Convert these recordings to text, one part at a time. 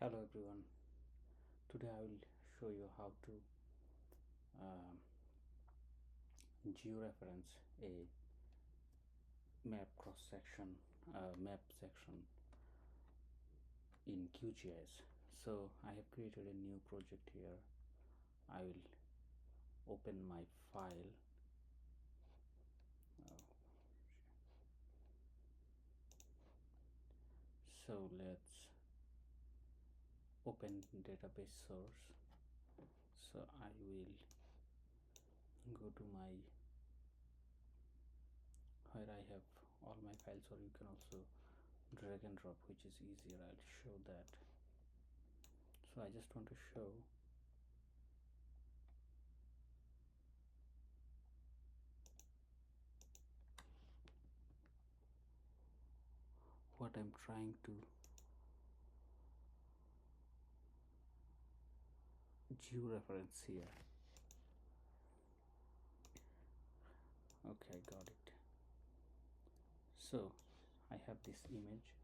Hello everyone. Today I will show you how to um, georeference a map cross section, map section in QGIS. So I have created a new project here. I will open my file. So let's open database source. So I will go to my where I have all my files, or you can also drag and drop, which is easier. I'll show that. So I just want to show what I'm trying to georeference here. Okay, I got it. So I have this image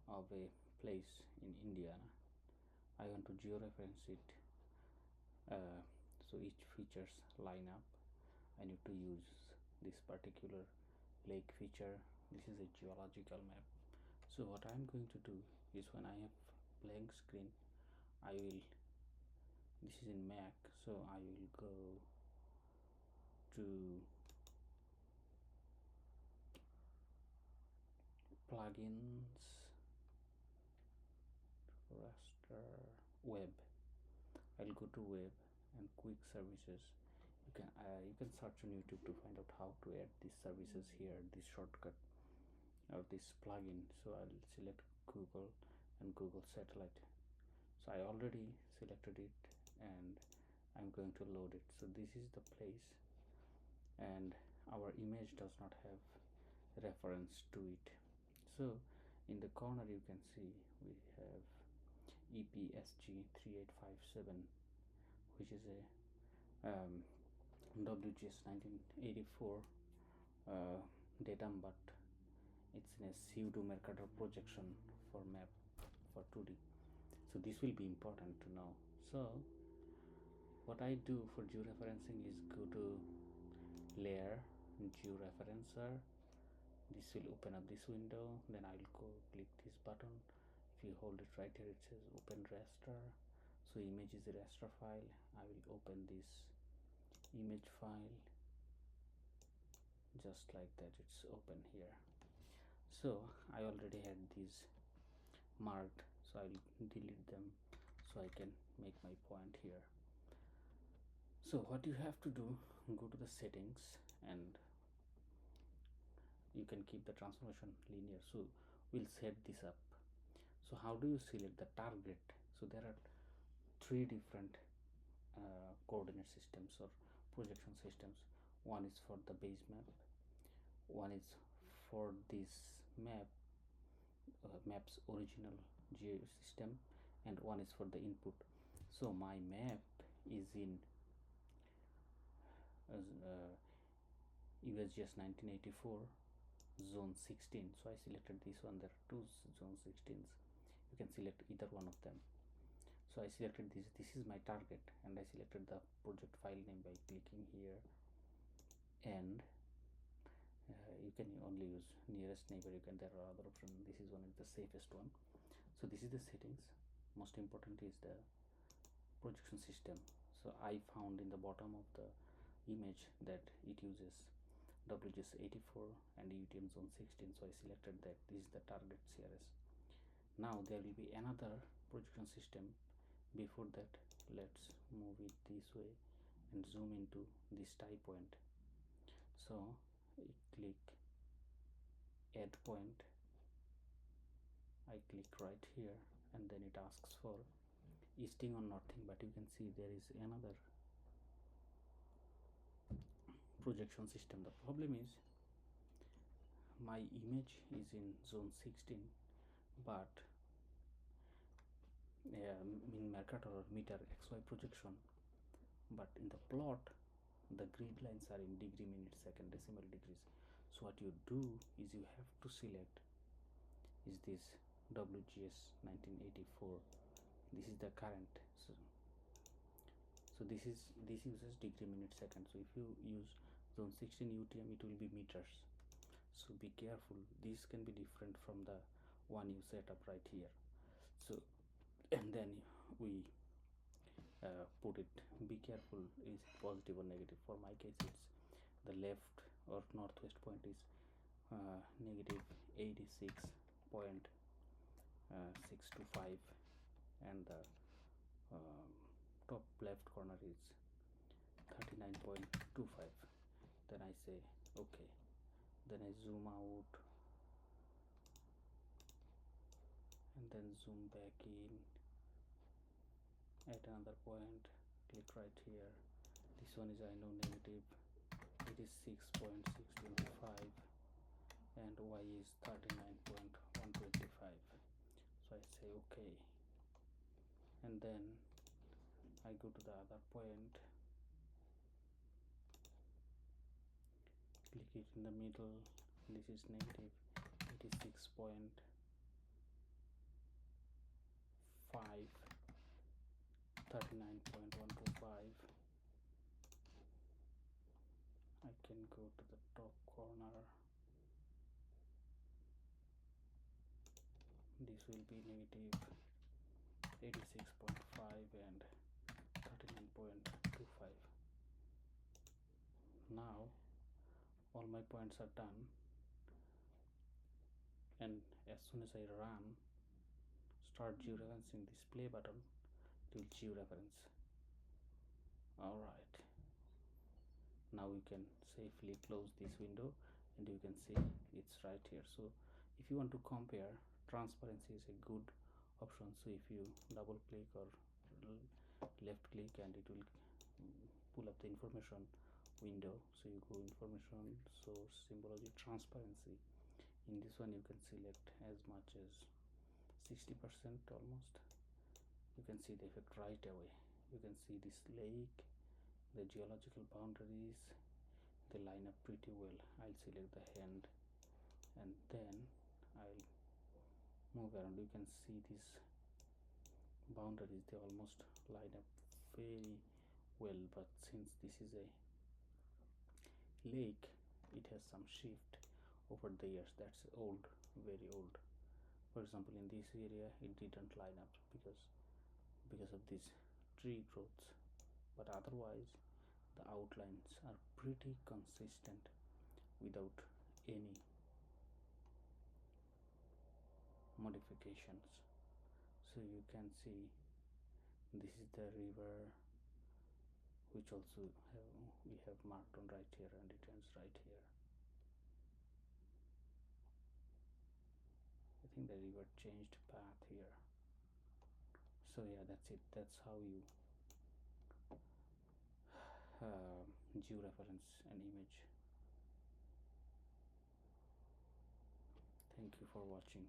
of a place in India. I want to georeference it, so each features line up. I need to use this particular lake feature. This is a geological map. So what I'm going to do is, when I have blank screen, I will, this is in Mac, so I will go to plugins, raster, web. I'll go to web and quick services. You can search on YouTube to find out how to add these services here, this shortcut or this plugin. So I'll select Google and Google Satellite. So I already selected it and I'm going to load it. So this is the place, and our image does not have reference to it. So in the corner you can see we have EPSG 3857, which is a WGS 1984 datum, but it's in a pseudo Mercator projection for map for 2D. So this will be important to know. So what I do for georeferencing is go to layer, georeferencer. This will open up this window. Then I will go click this button. If you hold it right here, it says open raster. So image is a raster file. I will open this image file just like that. It's open here. So I already had these marked, so I will delete them so I can make my point here. So what you have to do, go to the settings, and you can keep the transformation linear. So we'll set this up. So how do you select the target? So there are three different coordinate systems or projection systems. One is for the base map, one is for this map's original geo system, and one is for the input. So my map is in USGS 1984 zone 16. So I selected this one. There are two zone 16s. You can select either one of them. So I selected this is my target, and I selected the project file name by clicking here, and you can only use nearest neighbor. There are other options. This is one of the safest one. So this is the settings. Most important is the projection system. So I found in the bottom of the image that it uses WGS 84 and UTM zone 16. So I selected that. This is the target CRS. Now there will be another projection system. Before that, let's move it this way and zoom into this tie point. So I click add point. I click right here, and then it asks for easting or northing, but you can see there is another projection system. The problem is my image is in zone 16, but in Mercator or meter XY projection, but in the plot the grid lines are in degree, minute, second, decimal degrees. So what you do is you have to select is this WGS 1984 this is the current. So this uses degree, minute, second. So if you use zone 16 UTM, it will be meters. So be careful, this can be different from the one you set up right here. So and then we put it, be careful, is positive or negative. For my case, it's the left or northwest point is negative 86.625, and the top left corner is 39.25. Then I say okay, then I zoom out and then zoom back in at another point, click right here. This one is, I know, negative 86.625 and y is 39.125. so I say okay, and then I go to the other point, click it in the middle. This is negative 86.5, 39.125. I can go to the top corner. This will be negative 86.5 and 39.25. Now all my points are done, and as soon as I run start georeferencing, this play button, it will georeference. Alright, now we can safely close this window and you can see it's right here. So if you want to compare, transparency is a good option. So if you double click or left click, and it will pull up the information window. So you go information, source, symbology, transparency. In this one you can select as much as 60% almost. You can see the effect right away. You can see this lake, the geological boundaries, they line up pretty well. I'll select the hand and then I'll move around. You can see these boundaries, they almost line up very well, but since this is a lake, it has some shift over the years. That's old, very old. For example, in this area it didn't line up because of this tree growth, but otherwise the outlines are pretty consistent without any modifications. So you can see this is the river, which also we have marked on right here, and it ends right here. I think the river changed path here. So yeah, that's it. That's how you georeference an image. Thank you for watching.